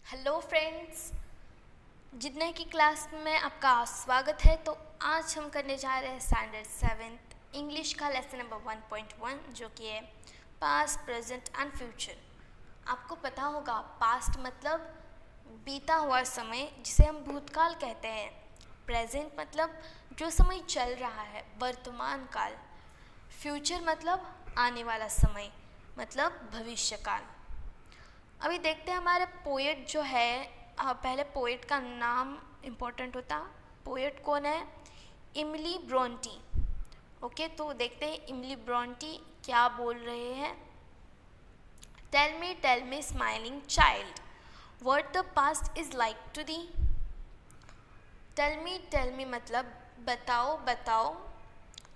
Hello friends, जितने की class में आपका स्वागत है। तो आज हम करने जा रहे हैं स्टैंडर्ड 7th इंग्लिश का लेसन नंबर 1.1 जो कि है पास्ट, प्रेजेंट एंड फ्यूचर। आपको पता होगा पास्ट मतलब बीता हुआ समय जिसे हम भूतकाल कहते हैं। प्रेजेंट मतलब जो समय चल रहा है, वर्तमान काल। फ्यूचर मतलब आने वाला समय मतलब भविष्य काल। अभी देखते हैं हमारे पोएट जो है। पहले पोएट का नाम इम्पोर्टेंट होता। पोएट कौन है? इमली ब्रोंटी। ओके, तो देखते हैं इमली ब्रोंटी क्या बोल रहे हैं। Tell me smiling child what the past is like to thee. Tell me मतलब बताओ बताओ।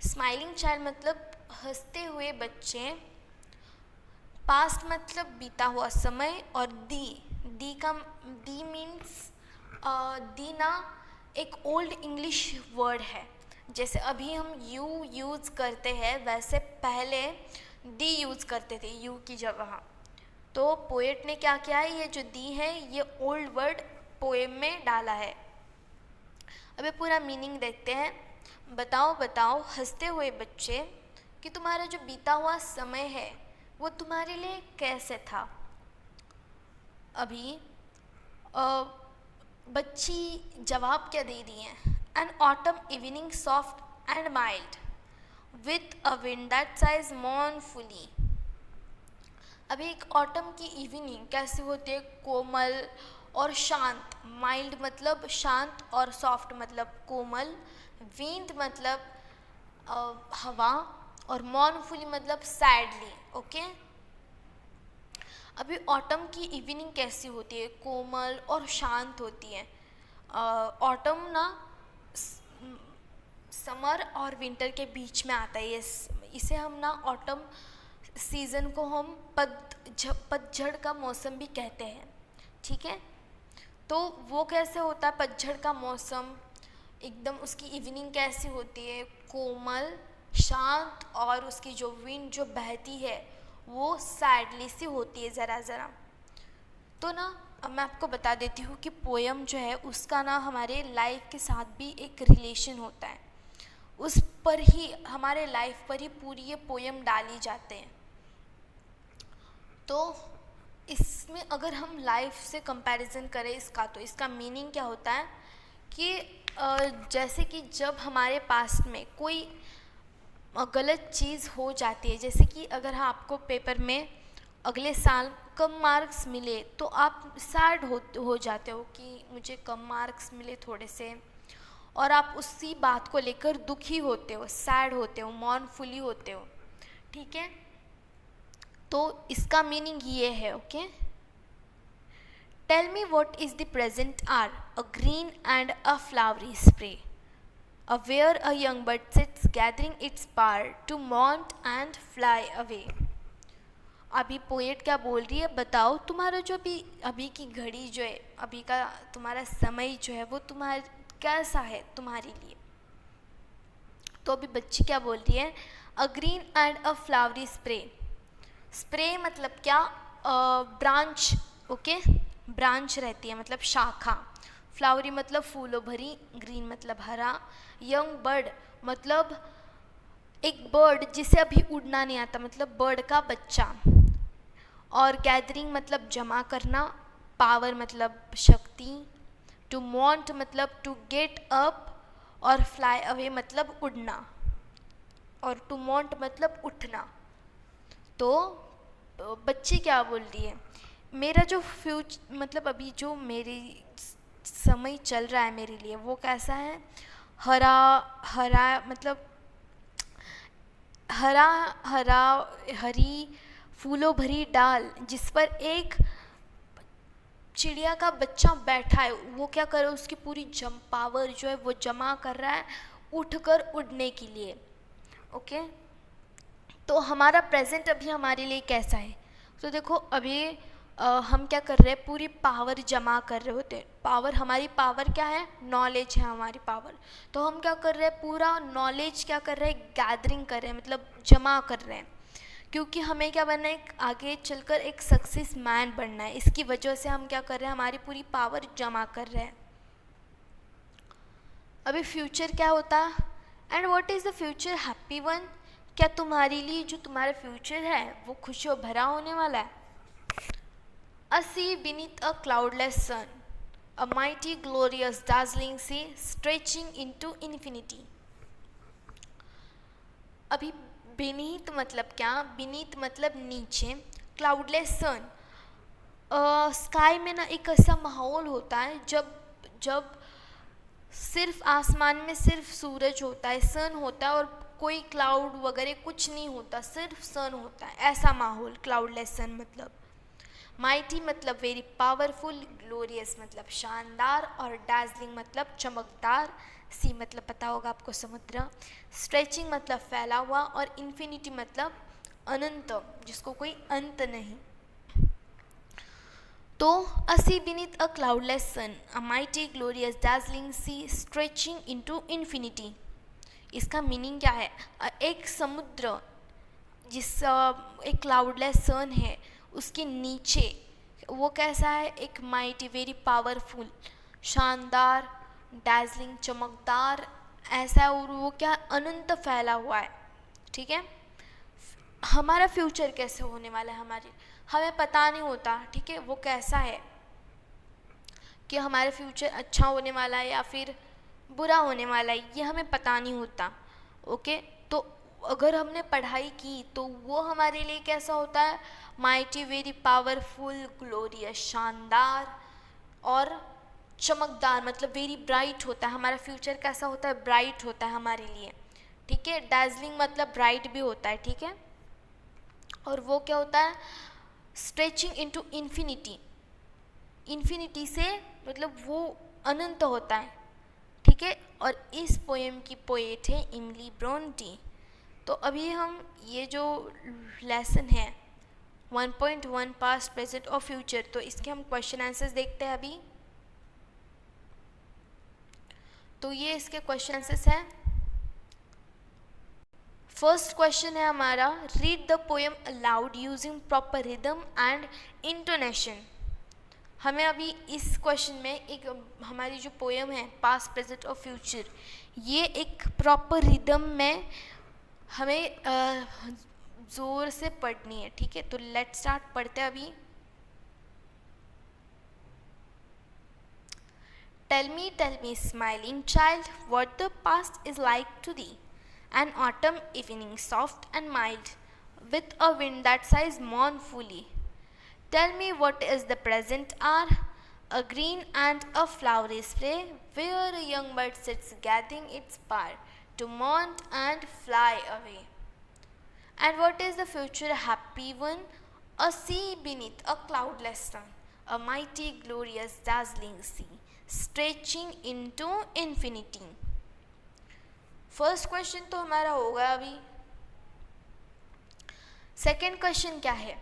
स्माइलिंग चाइल्ड मतलब हंसते हुए बच्चे। पास्ट मतलब बीता हुआ समय। और दी मीन्स दी ना एक ओल्ड इंग्लिश वर्ड है। जैसे अभी हम यू यूज़ करते हैं वैसे पहले दी यूज़ करते थे यू की जगह। तो पोएट ने क्या किया है, ये जो दी है ये ओल्ड वर्ड पोएम में डाला है। अभी पूरा मीनिंग देखते हैं। बताओ बताओ हंसते हुए बच्चे कि तुम्हारा जो बीता हुआ समय है वो तुम्हारे लिए कैसे था। अभी बच्ची जवाब क्या दे रही है। An autumn evening soft and mild with a wind that sighs mournfully. अभी एक ऑटम की इवनिंग कैसी होती है? कोमल और शांत। माइल्ड मतलब शांत और सॉफ्ट मतलब कोमल। विंड मतलब हवा और मॉर्नफुली मतलब सैडली। ओके, अभी ऑटम की इवनिंग कैसी होती है? कोमल और शांत होती है। ऑटम ना समर और विंटर के बीच में आता है। इसे हम ना ऑटम सीज़न को हम पतझड़ का मौसम भी कहते हैं। ठीक है, तो वो कैसे होता है पतझड़ का मौसम? एकदम उसकी इवनिंग कैसी होती है? कोमल शांत, और उसकी जो विंड जो बहती है वो सैडली सी होती है ज़रा ज़रा। तो ना अब मैं आपको बता देती हूँ कि पोयम जो है उसका ना हमारे लाइफ के साथ भी एक रिलेशन होता है। उस पर ही हमारे लाइफ पर ही पूरी ये पोयम डाली जाते हैं। तो इसमें अगर हम लाइफ से कंपैरिजन करें इसका, तो इसका मीनिंग क्या होता है कि जैसे कि जब हमारे पास में कोई गलत चीज़ हो जाती है, जैसे कि अगर हाँ आपको पेपर में अगले साल कम मार्क्स मिले तो आप सैड हो जाते हो कि मुझे कम मार्क्स मिले थोड़े से, और आप उसी बात को लेकर दुखी होते हो, सैड होते हो, मॉर्नफुली होते हो। ठीक है, तो इसका मीनिंग ये है। Okay, tell me what is the present are a green and a flowery spray where a young bird sits gathering its power to mount and fly away। अभी पोएट क्या बोल रही है, बताओ तुम्हारा जो अभी की घड़ी जो है, अभी का तुम्हारा समय जो है वो तुम्हारा कैसा है तुम्हारे लिए। तो अभी बच्ची क्या बोल रही है, a green and a flowery spray. Spray मतलब क्या? ब्रांच। ओके, ब्रांच रहती है मतलब शाखा। फ्लावरी मतलब फूलों भरी। ग्रीन मतलब हरा। यंग बर्ड मतलब एक बर्ड जिसे अभी उड़ना नहीं आता, मतलब बर्ड का बच्चा। और गैदरिंग मतलब जमा करना। पावर मतलब शक्ति। टू मॉन्ट मतलब टू गेट अप। और फ्लाई अवे मतलब उड़ना। और टू मॉन्ट मतलब उठना। तो बच्ची क्या बोल रही है, मेरा जो मतलब अभी जो मेरी समय चल रहा है मेरे लिए वो कैसा है? हरा हरा मतलब हरा हरा हरी फूलों भरी डाल जिस पर एक चिड़िया का बच्चा बैठा है। वो क्या कर रहा है, उसकी पूरी पावर जो है वो जमा कर रहा है उठकर उड़ने के लिए। ओके, तो हमारा प्रेजेंट अभी हमारे लिए कैसा है? तो देखो अभी हम क्या कर रहे हैं, पूरी पावर जमा कर रहे होते हैं। पावर, हमारी पावर क्या है? नॉलेज है हमारी पावर। तो हम क्या कर रहे हैं, पूरा नॉलेज क्या कर रहे हैं, गैदरिंग कर रहे हैं मतलब जमा कर रहे हैं। क्योंकि हमें क्या बनना है, आगे चलकर एक सक्सेस मैन बनना है। इसकी वजह से हम क्या कर रहे हैं, हमारी पूरी पावर जमा कर रहे हैं। अभी फ्यूचर क्या होता है, and what is the future happy one, क्या तुम्हारे लिए जो तुम्हारा फ्यूचर है वो खुशियों भरा होने वाला है। A sea beneath a cloudless sun, a mighty glorious dazzling sea stretching into infinity. अभी बीनीथ मतलब क्या, बीनीथ मतलब नीचे, क्लाउडलेस सन, स्काई में ना एक ऐसा माहौल होता है जब सिर्फ आसमान में सिर्फ सूरज होता है, सन होता है और कोई क्लाउड वगैरह कुछ नहीं होता, सिर्फ सन होता है, ऐसा माहौल क्लाउडलेस सन मतलब। माइटी मतलब वेरी पावरफुल, ग्लोरियस मतलब शानदार, और डार्जलिंग मतलब चमकदार, सी मतलब पता होगा आपको समुद्र, स्ट्रेचिंग मतलब फैला हुआ, और इन्फिनिटी मतलब अनंत, जिसको कोई अंत नहीं। तो a sea beneath a cloudless sun, a mighty glorious dazzling sea stretching into infinity। इसका मीनिंग क्या है, एक समुद्र जिस एक क्लाउडलेस सन है उसके नीचे वो कैसा है, एक माइटी वेरी पावरफुल, शानदार, डार्जलिंग चमकदार ऐसा, और वो क्या अनंत फैला हुआ है। ठीक है, हमारा फ्यूचर कैसे होने वाला है हमें पता नहीं होता। ठीक है, वो कैसा है कि हमारा फ्यूचर अच्छा होने वाला है या फिर बुरा होने वाला है, ये हमें पता नहीं होता। ओके, तो अगर हमने पढ़ाई की तो वो हमारे लिए कैसा होता है, माइटी वेरी पावरफुल ग्लोरियस शानदार और चमकदार मतलब वेरी ब्राइट होता है। हमारा फ्यूचर कैसा होता है, ब्राइट होता है हमारे लिए। ठीक है, डार्जलिंग मतलब ब्राइट भी होता है। ठीक है, और वो क्या होता है, स्ट्रेचिंग इनटू इन्फिनिटी, इन्फिनिटी से मतलब वो अनंत होता है। ठीक है, और इस पोएम की पोएट है इमली ब्रोंटी। तो अभी हम ये जो लेसन है 1.1 पास्ट प्रेजेंट और फ्यूचर, तो इसके हम क्वेश्चन आंसर्स देखते हैं अभी। तो ये इसके क्वेश्चन आंसर्स हैं। फर्स्ट क्वेश्चन है हमारा, read the poem allowed using proper rhythm and intonation. हमें अभी इस क्वेश्चन में एक हमारी जो पोएम है पास्ट प्रेजेंट और फ्यूचर, ये एक प्रॉपर रिदम में हमें ज़ोर से पढ़नी है। ठीक है, तो लेट्स स्टार्ट, पढ़ते हैं अभी। Tell me smiling child what the past is like to thee, an autumn evening soft and mild, with a wind that sighs mournfully. Tell me what is the present hour, a green and a flowery spray, where a young bird sits gathering its power to mount and fly away. And what is the future happy one, a sea beneath a cloudless sun, a mighty glorious dazzling sea, stretching into infinity. First question तो हमारा होगा अभी। Second question क्या है,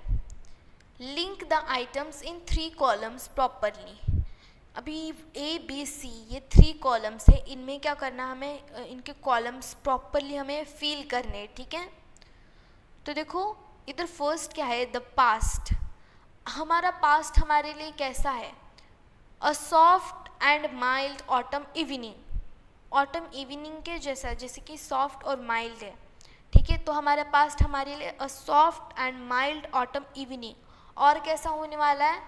link the items in 3 columns properly. अभी A B C ये 3 columns है, इनमें क्या करना, हमें इनके कॉलम्स प्रॉपरली हमें फिल करने। ठीक है, तो देखो इधर फर्स्ट क्या है, द पास्ट। हमारा पास्ट हमारे लिए कैसा है, अ soft and mild autumn evening, autumn evening के जैसा, जैसे कि सॉफ्ट और माइल्ड है। ठीक है, तो हमारे पास्ट हमारे लिए a soft and mild autumn evening, और कैसा होने वाला है,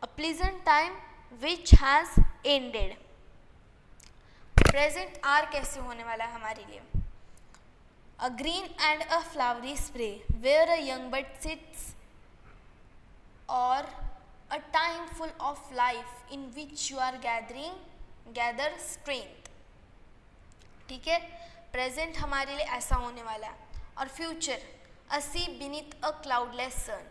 a pleasant time which has ended. Present are कैसे होने वाला है हमारे लिए, a green and a flowery spray where a young bird sits, और a time full of life in which you are gather strength. ठीक है, प्रेजेंट हमारे लिए ऐसा होने वाला है। और future, a sea beneath a cloudless sun,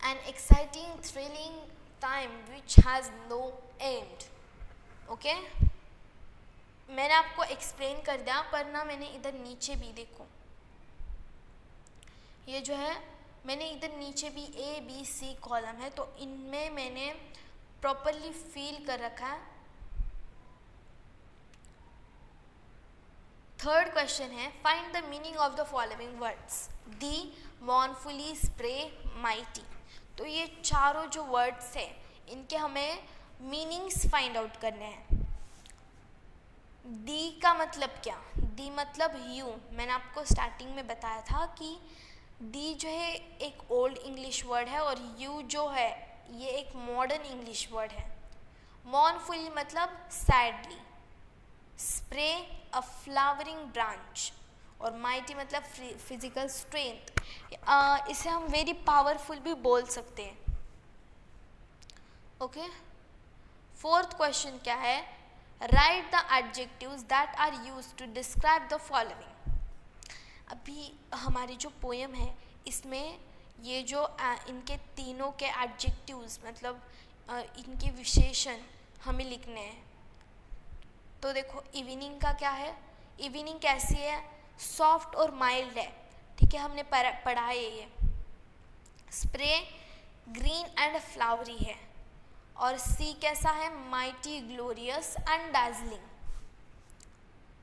an exciting thrilling time which has no end. Okay, मैंने आपको एक्सप्लेन कर दिया, पर ना मैंने इधर नीचे भी देखो, ये जो है मैंने इधर नीचे भी ए बी सी कॉलम है, तो इनमें मैंने प्रॉपरली फिल कर रखा है। थर्ड क्वेश्चन है find the meaning of the following words the, mournfully, spray, mighty. तो ये चारों जो वर्ड्स हैं इनके हमें मीनिंग्स फाइंड आउट करने हैं। दी का मतलब क्या? दी मतलब यू। मैंने आपको स्टार्टिंग में बताया था कि दी जो है एक ओल्ड इंग्लिश वर्ड है और यू जो है ये एक मॉडर्न इंग्लिश वर्ड है। मॉर्नफुली मतलब sadly, spray a flowering branch, और माइटी मतलब फिजिकल स्ट्रेंथ। इसे हम वेरी पावरफुल भी बोल सकते हैं। ओके, फोर्थ क्वेश्चन क्या है? Write the adjectives that are used to describe the following. अभी हमारी जो पोएम है इसमें ये जो इनके तीनों के एडजेक्टिव्स मतलब इनके विशेषण हमें लिखने हैं। तो देखो इवनिंग का क्या है? इवनिंग कैसी है? सॉफ्ट और माइल्ड है, ठीक है, हमने पढ़ा है ये। स्प्रे ग्रीन एंड फ्लावरी है, और सी कैसा है? Mighty, glorious and Darjeeling.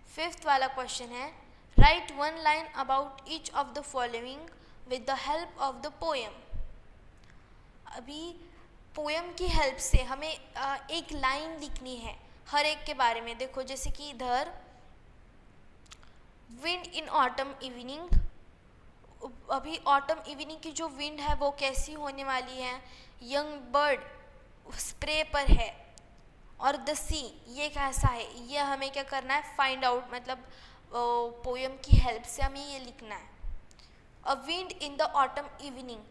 Fifth वाला क्वेश्चन है right one line about each of the following with the help of the poem. अभी पोएम की हेल्प से हमें एक लाइन लिखनी है हर एक के बारे में। देखो जैसे कि इधर विंड इन ऑटम इवनिंग, अभी ऑटम इवनिंग की जो विंड है वो कैसी होने वाली है? यंग बर्ड स्प्रे पर है, और द सी ये कैसा है? ये हमें क्या करना है? फाइंड आउट, मतलब पोएम की हेल्प से हमें ये लिखना है। A wind in the autumn evening,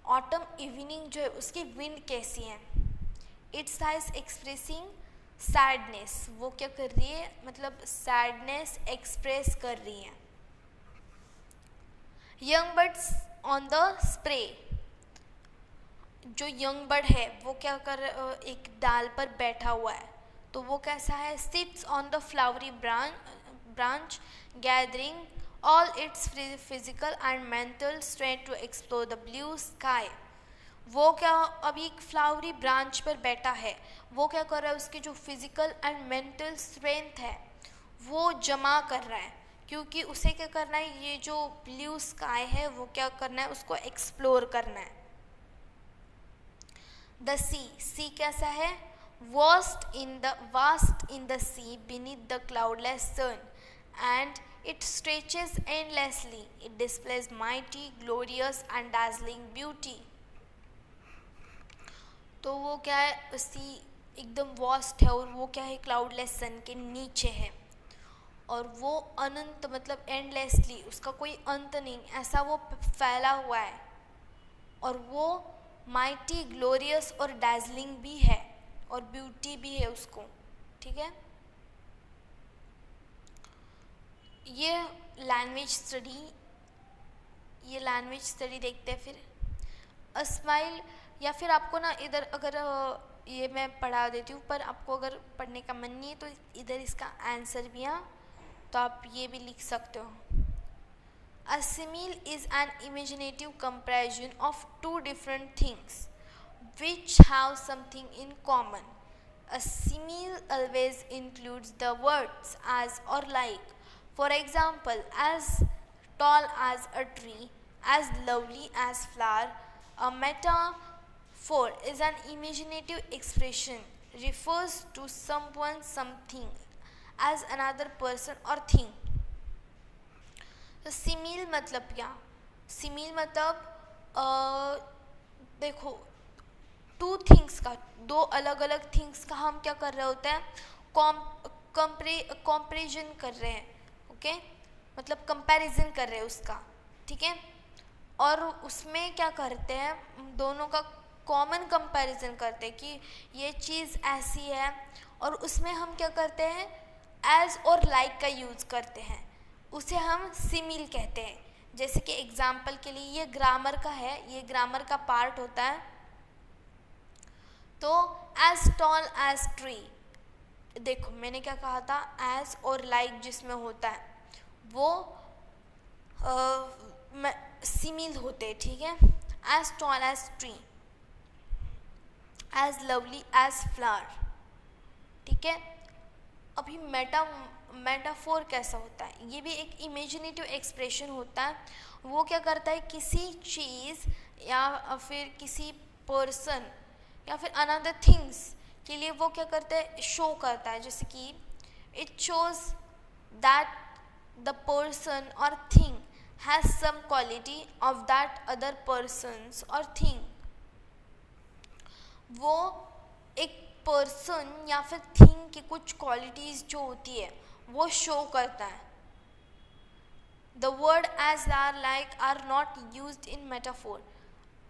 autumn evening जो है उसकी विंड कैसी है? इट्स आइज एक्सप्रेसिंग सैडनेस, वो क्या कर रही है? मतलब सैडनेस एक्सप्रेस कर रही है। Young birds on the spray, जो यंग बर्ड है वो क्या कर एक डाल पर बैठा हुआ है, तो वो कैसा है? Sits on the flowery branch gathering all its physical and mental strength to explore the blue sky। वो क्या अभी एक फ्लावरी ब्रांच पर बैठा है, वो क्या कर रहा है? उसकी जो फिजिकल एंड मेंटल स्ट्रेंथ है वो जमा कर रहा है, क्योंकि उसे क्या करना है? ये जो ब्लू स्काई है वो क्या करना है? उसको एक्सप्लोर करना है। द सी कैसा है? Vast in the sea beneath the cloudless sun and it stretches endlessly, it displays mighty, glorious and dazzling beauty। तो वो क्या है? सी एकदम वास्ट है और वो क्या है? क्लाउडलेस सन के नीचे है, और वो अनंत मतलब एंडलेसली, उसका कोई अंत नहीं, ऐसा वो फैला हुआ है, और वो माइटी, ग्लोरियस और डार्जलिंग भी है, और ब्यूटी भी है उसको, ठीक है। ये लैंग्वेज स्टडी देखते हैं। फिर अ स्माइल, या फिर आपको ना इधर अगर ये मैं पढ़ा देती हूँ, पर आपको अगर पढ़ने का मन नहीं है तो इधर इसका आंसर भी है, तो आप ये भी लिख सकते हो। A simile is an imaginative comparison of two different things which have something in common. A simile always includes the words as or like. For example, as tall as a tree, as lovely as flower. A metaphor is an imaginative expression, refers to someone, something as another person or thing. तो simile मतलब क्या? Simile मतलब देखो two things का, दो अलग अलग things का हम क्या कर रहे होते हैं? कंपैरिजन कर रहे हैं, ओके, मतलब कंपैरिजन कर रहे हैं उसका, ठीक है। और उसमें क्या करते हैं? दोनों का कॉमन कंपैरिजन करते हैं कि ये चीज़ ऐसी है, और उसमें हम क्या करते हैं? एज और लाइक का यूज़ करते हैं, उसे हम सिमिल कहते हैं। जैसे कि एग्जाम्पल के लिए ये ग्रामर का है, ये ग्रामर का पार्ट होता है। तो एज टॉल एज ट्री, देखो मैंने क्या कहा था? एज और लाइक जिसमें होता है वो सिमिल होते हैं, ठीक है। As tall as tree, as lovely as flower, ठीक है। अभी मेटाफोर कैसा होता है, ये भी एक इमेजिनेटिव एक्सप्रेशन होता है। वो क्या करता है, किसी चीज़ या फिर किसी पर्सन या फिर अनदर थिंग्स के लिए वो क्या करता है, शो करता है। जैसे कि it shows that the person और thing has some quality of that other persons और थिंग। वो एक पर्सन या फिर थिंग की कुछ क्वालिटीज़ जो होती है वो शो करता है। The word as or like are not used in metaphor.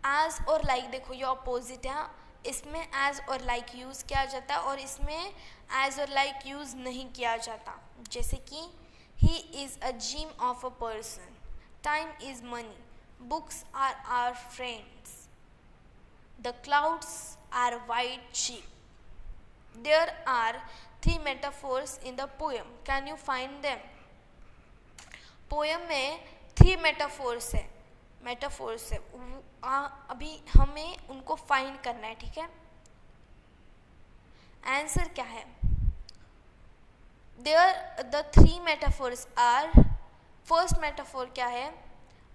As और लाइक देखो ये अपोजिट है, इसमें एज और लाइक यूज़ किया जाता है और इसमें एज और लाइक यूज़ नहीं किया जाता। जैसे कि he is a gem of a person, time is money, books are our friends, the clouds are white sheep. There are 3 metaphors in the poem. Can you find them? Poem में 3 metaphors है, अभी हमें उनको find करना है, ठीक है। Answer क्या है? There the 3 metaphors are, first metaphor क्या है,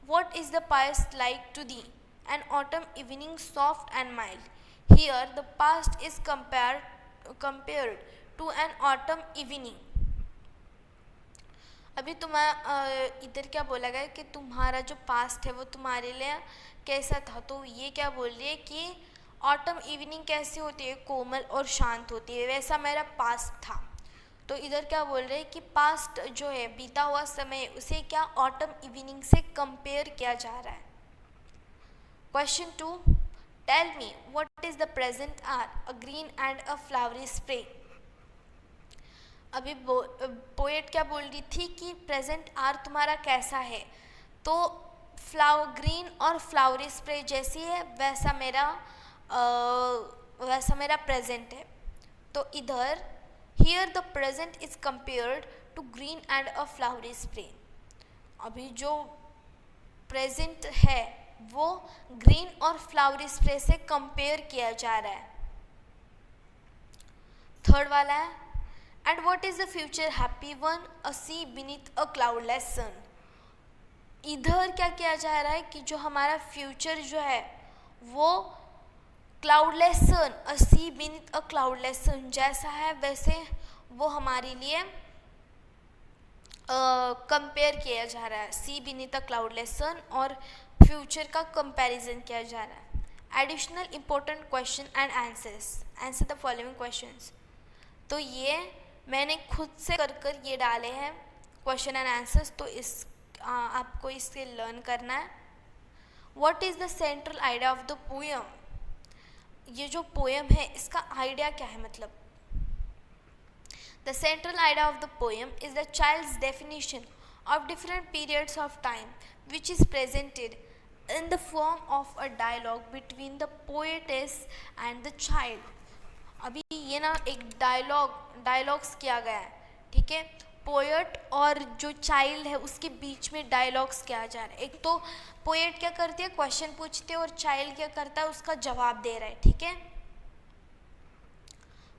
What is the past like to thee? An autumn evening soft and mild. Here the past is compared to an autumn evening. अभी इधर क्या बोला गया कि तुम्हारा जो पास्ट है वो तुम्हारे लिए कैसा था, तो ये क्या बोल रही है कि ऑटम इवनिंग कैसी होती है, कोमल और शांत होती है, वैसा मेरा पास्ट था। तो इधर क्या बोल रहे हैं कि पास्ट जो है बीता हुआ समय, उसे क्या ऑटम इवनिंग से कंपेयर किया जा रहा है। Question 2, tell me what is the present are, a green and a flowery spring. अभी पोएट क्या बोल रही थी कि प्रेजेंट आर तुम्हारा कैसा है, तो ग्रीन और फ्लावरी स्प्रे जैसी है वैसा मेरा प्रेजेंट है। तो इधर here the present is compared to green and a flowery spray. अभी जो प्रेजेंट है वो ग्रीन और फ्लावरी स्प्रे से कंपेयर किया जा रहा है। थर्ड वाला है, and what is the future happy one, a sea beneath a cloudless sun. इधर क्या किया जा रहा है कि जो हमारा फ्यूचर जो है वो cloudless sun, a sea beneath a cloudless सन जैसा है, वैसे वो हमारे लिए कंपेयर किया जा रहा है, सी बीनीथ अ क्लाउडलेस सन, और फ्यूचर का कंपैरिजन किया जा रहा है। Additional important question and answers, answer the following questions. तो ये मैंने खुद से कर ये डाले हैं क्वेश्चन एंड आंसर्स, तो आपको इससे लर्न करना है। What is the central idea of the poem. ये जो पोएम है इसका आइडिया क्या है, मतलब the central idea of the poem is the child's definition of different periods of time which is presented in the form of a dialogue between the poetess and the child. अभी ये ना एक dialogues किया गया है, ठीक है, poet और जो चाइल्ड है उसके बीच में डायलॉग्स किया जा रहा है। एक तो पोएट क्या करती है, क्वेश्चन पूछती है, और चाइल्ड क्या करता है, उसका जवाब दे रहा है, ठीक है।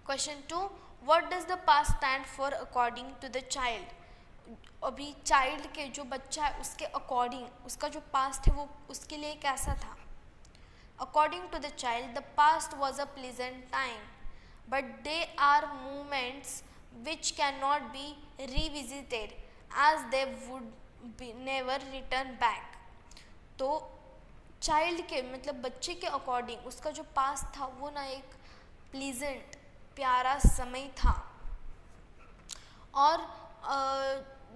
Question 2, what does the past stand for according to the child. अभी चाइल्ड के जो बच्चा है उसके अकॉर्डिंग उसका जो पास्ट है वो उसके लिए कैसा था। According to the child the past was a pleasant time but they are moments which can not be revisited as they would be never return back. तो चाइल्ड के मतलब बच्चे के अकॉर्डिंग उसका जो पास्ट था वो ना एक प्लीजेंट प्यारा समय था। और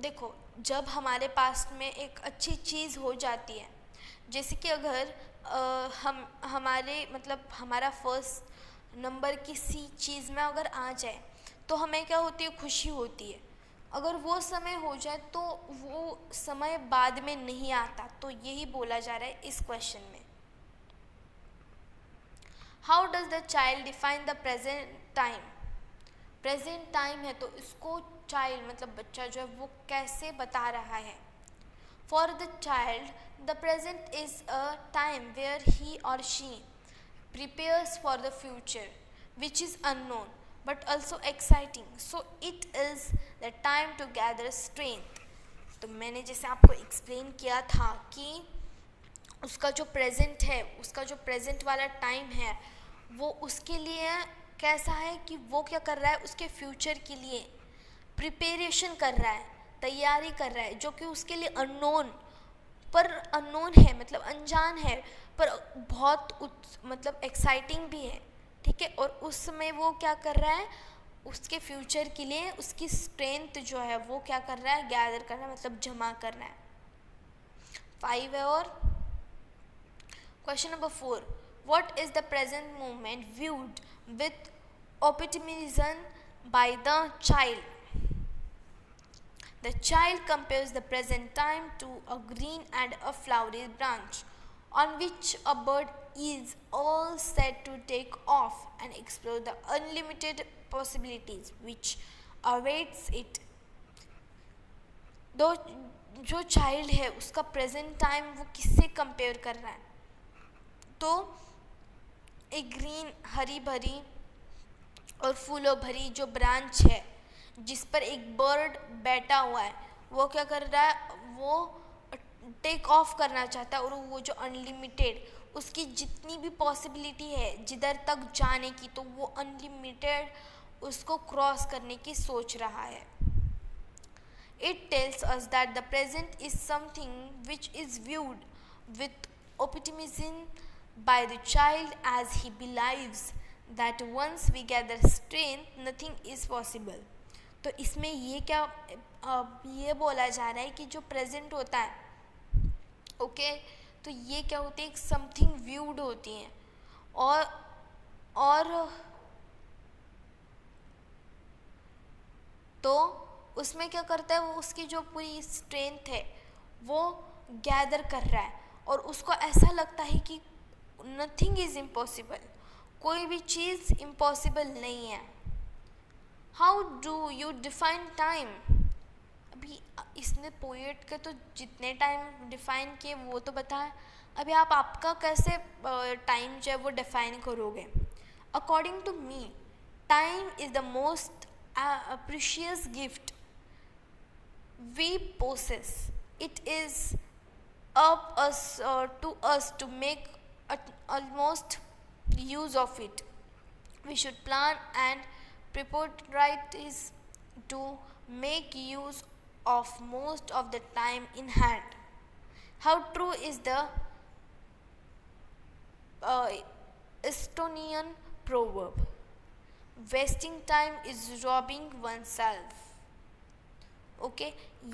देखो जब हमारे पास में एक अच्छी चीज़ हो जाती है, जैसे कि अगर हमारा फर्स्ट नंबर किसी चीज़ में अगर आ जाए तो हमें क्या होती है, खुशी होती है। अगर वो समय हो जाए तो वो समय बाद में नहीं आता, तो यही बोला जा रहा है इस क्वेश्चन में। How does the child define the present time. Present time है तो इसको चाइल्ड मतलब बच्चा जो है वो कैसे बता रहा है। For the child the present is a time where he और she prepares for the future which is unknown but also exciting. So it is the time to gather strength. तो मैंने जैसे आपको एक्सप्लेन किया था कि उसका जो प्रेजेंट है, उसका जो प्रेजेंट वाला टाइम है, वो उसके लिए कैसा है कि वो क्या कर रहा है, उसके फ्यूचर के लिए प्रिपरेशन कर रहा है, तैयारी कर रहा है, जो कि उसके लिए अननोन, पर अननोन है मतलब अनजान है, पर बहुत मतलब एक्साइटिंग भी है, ठीक है। और उस समय वो क्या कर रहा है, उसके फ्यूचर के लिए उसकी स्ट्रेंथ जो है वो क्या कर रहा है, गैदर कर रहा है, मतलब जमा कर रहा है। 5 है। और question number 4, what is the present moment viewed with optimism by the child? The child compares the present time to a green and a flowery branch on which a bird is all set to take off and explore the unlimited possibilities which awaits it. दो जो child है उसका present time वो किससे compare कर रहा है, तो एक ग्रीन हरी भरी और फूलों भरी जो ब्रांच है जिस पर एक बर्ड बैठा हुआ है, वो क्या कर रहा है, वो टेक ऑफ करना चाहता है, और वो जो अनलिमिटेड उसकी जितनी भी पॉसिबिलिटी है जिधर तक जाने की, तो वो अनलिमिटेड उसको क्रॉस करने की सोच रहा है। It tells us that the present is something which is viewed with optimism by the child as he believes that once we gather strength nothing is possible. तो इसमें ये क्या ये बोला जा रहा है कि जो प्रेजेंट होता है, ओके, तो ये क्या होती है, एक समथिंग व्यूड होती है, और तो उसमें क्या करता है, वो उसकी जो पूरी स्ट्रेंथ है वो गैदर कर रहा है, और उसको ऐसा लगता है कि नथिंग इज इम्पॉसिबल, कोई भी चीज़ इम्पॉसिबल नहीं है। How do you define time? अभी इसने पोएट के तो जितने टाइम डिफाइन किए वो तो बताया, अभी आप आपका कैसे टाइम जो है वो डिफाइन करोगे। According to me time is the most precious gift we possess. It is up us to us to make almost use of it. We should plan and prioritize to make use of most of the time in hand. How true is the Estonian proverb? Wasting time is robbing oneself. Okay,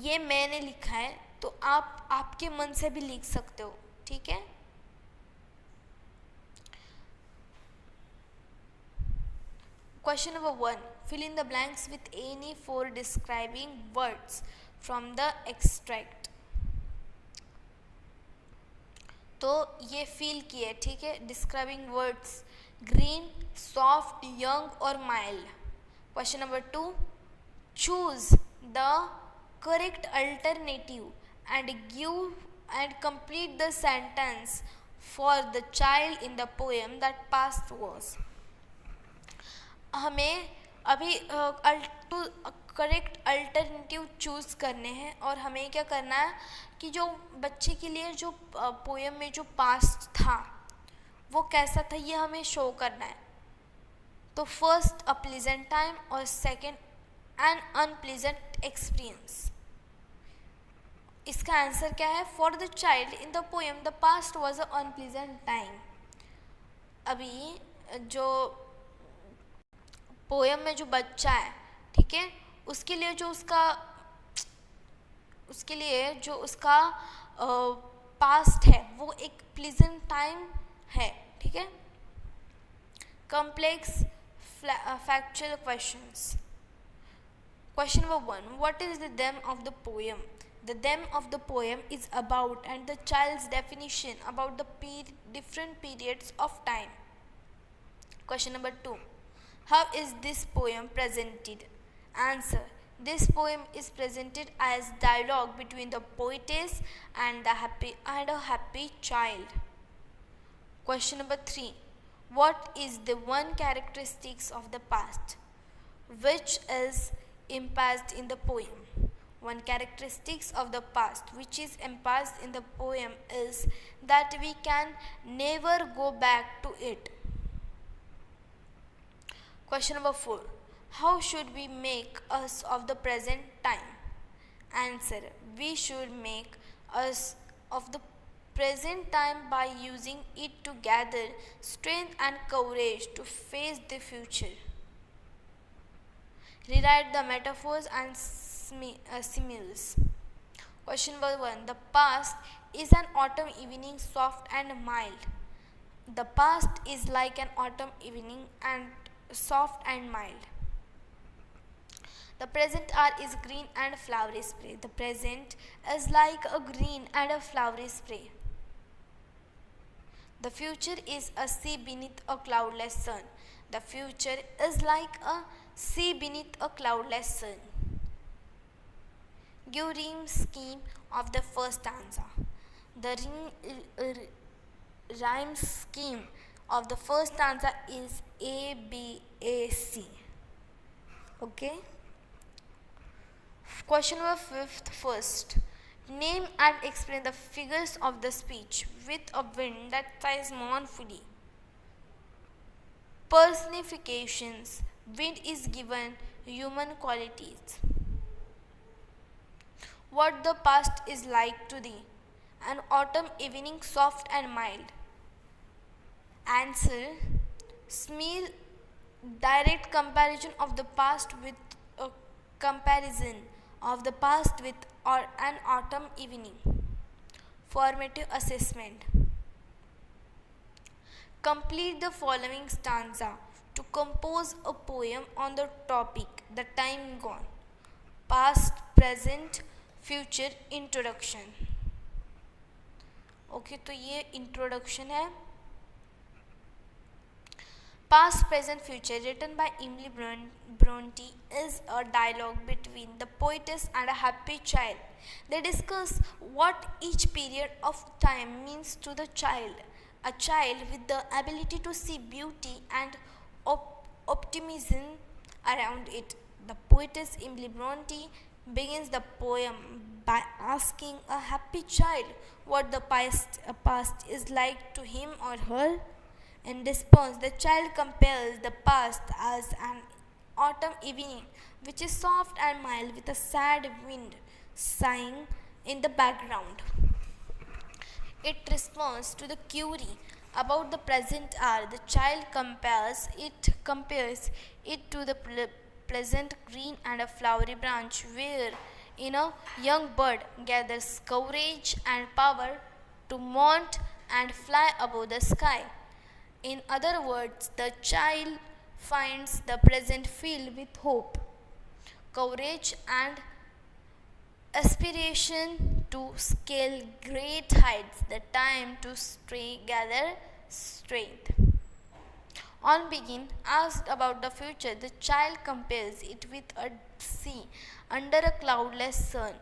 ये मैंने लिखा है, तो आप आपके मन से भी लिख सकते हो, ठीक है। Question number 1, fill in the blanks with any 4 describing words from the extract. तो ये फील किए, ठीक है। Describing words green, soft, young और mild. Question number 2, choose the correct alternative and complete the sentence for the child in the poem that past was. हमें अभी correct alternative choose करने हैं, और हमें क्या करना है कि जो बच्चे के लिए जो पोएम में जो पास्ट था वो कैसा था ये हमें शो करना है। तो फर्स्ट अ प्लीजेंट टाइम और सेकंड an unpleasant experience. इसका आंसर क्या है, for the child in the poem the past was a unpleasant time. अभी जो पोएम में जो बच्चा है, ठीक है, उसके लिए जो उसका पास्ट है वो एक प्लीजेंट टाइम है, ठीक है। Complex factual questions. Question number 1, what is the theme of the poem? The theme of the poem is about and the child's definition about the different periods of time. Question number 2, how is this poem presented? Answer, this poem is presented as dialogue between the poetess and a happy child. Question number 3, what is the one characteristics of the past? which is impressed in the poem. One characteristic of the past which is impressed in the poem is that we can never go back to it. Question number 4. How should we make us of the present time? Answer. We should make us of the present time by using it to gather strength and courage to face the future. Rewrite the metaphors and similes. Question number 1. The past is an autumn evening, soft and mild. The past is like an autumn evening and soft and mild. The present hour is green and flowery spray. The present is like a green and a flowery spray. The future is a sea beneath a cloudless sun. The future is like a sea beneath a cloudless sun. Give rhyme scheme of the first stanza. The rhyme scheme of the first stanza is A, B, A, C. Okay. Question number 5th first. Name and explain the figures of the speech with a wind that sighs mournfully. Personifications. Wind is given human qualities. What the past is like to thee. An autumn evening, soft and mild. Answer. Smell. Direct comparison of the past with a comparison of the past with an autumn evening. Formative assessment. Complete the following stanza to compose a poem on the topic the time gone. Past, present, future, introduction. Okay तो ये introduction है. Past, Present, Future, written by Emily Bronte, is a dialogue between the poetess and a happy child. They discuss what each period of time means to the child. A child with the ability to see beauty and optimism around it. The poetess Emily Bronte begins the poem by asking a happy child what the past is like to him or her. In response, the child compares the past as an autumn evening, which is soft and mild with a sad wind sighing in the background. It responds to the query about the present hour. The child compares it to the pleasant green and a flowery branch where in a young bird gathers courage and power to mount and fly above the sky. In other words, the child finds the present filled with hope, courage and aspiration to scale great heights, the time to gather strength. On being asked about the future, the child compares it with a sea under a cloudless sun,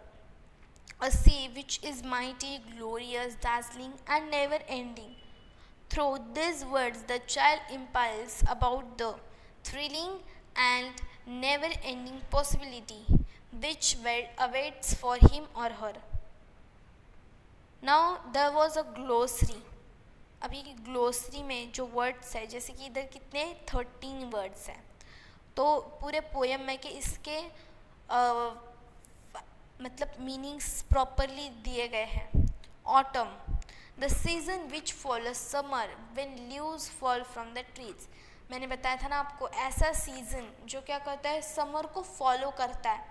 a sea which is mighty, glorious, dazzling and never ending. Through these words, the child impiles about the thrilling and never-ending possibility which awaits for him or her. Now, there was a glossary. अभी glossary में जो words है, जैसे कि इधर कितने 13 words हैं, तो पूरे पोएम में के इसके मतलब मीनिंग्स प्रॉपरली दिए गए हैं. Autumn, the season which follows summer when leaves fall from the trees. मैंने बताया था ना आपको, ऐसा सीजन जो क्या करता है, समर को फॉलो करता है.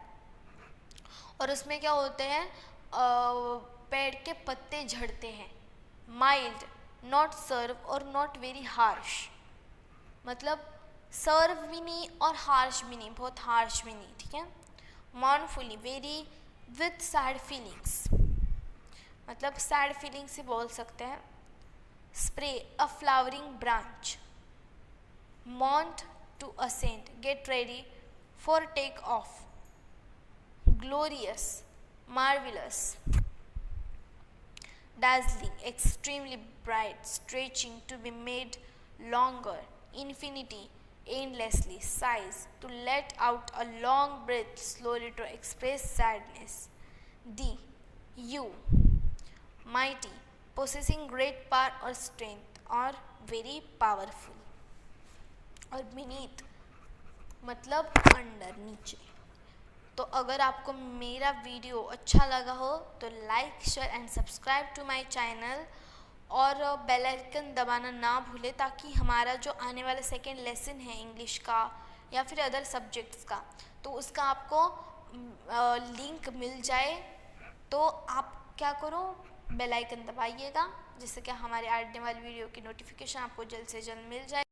और उसमें क्या होते हैं, पेड़ के पत्ते झड़ते हैं. माइल्ड, नॉट सर्व और नॉट वेरी हार्श. मतलब सर्व भी नहीं और हार्श भी नहीं, बहुत हार्श भी नहीं. ठीक है. Mournfully, very with sad feelings, मतलब सैड फीलिंग से बोल सकते हैं. Spray, a flowering branch. Mount, to ascend, get ready for take off. Glorious, marvellous. Dazzling, extremely bright, stretching to be made longer. Infinity, aimlessly, sighs, to let out a long breath slowly to express sadness. D. You, mighty, possessing great power or strength, or very powerful. और beneath मतलब under, नीचे. तो अगर आपको मेरा video अच्छा लगा हो तो like share and subscribe to my channel और बेल आइकन दबाना ना भूले, ताकि हमारा जो आने वाला सेकेंड लेसन है इंग्लिश का या फिर अदर सब्जेक्ट्स का, तो उसका आपको लिंक मिल जाए. तो आप क्या करो, बेल आइकन दबाइएगा, जिससे कि हमारे आने वाली वीडियो की नोटिफिकेशन आपको जल्द से जल्द मिल जाए.